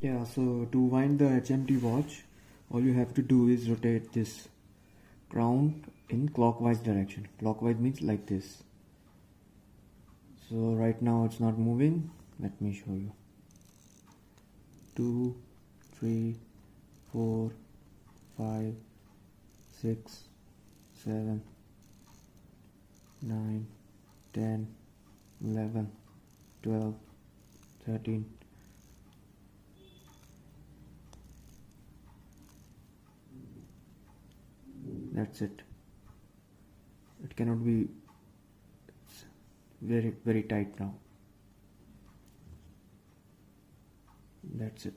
Yeah, so to wind the HMT watch, all you have to do is rotate this crown in clockwise direction. Clockwise means like this. So right now it's not moving. Let me show you. 2, 3, 4, 5, 6, 7, 9, 10, 11, 12, 13. That's it. It cannot be, it's very tight now. That's it.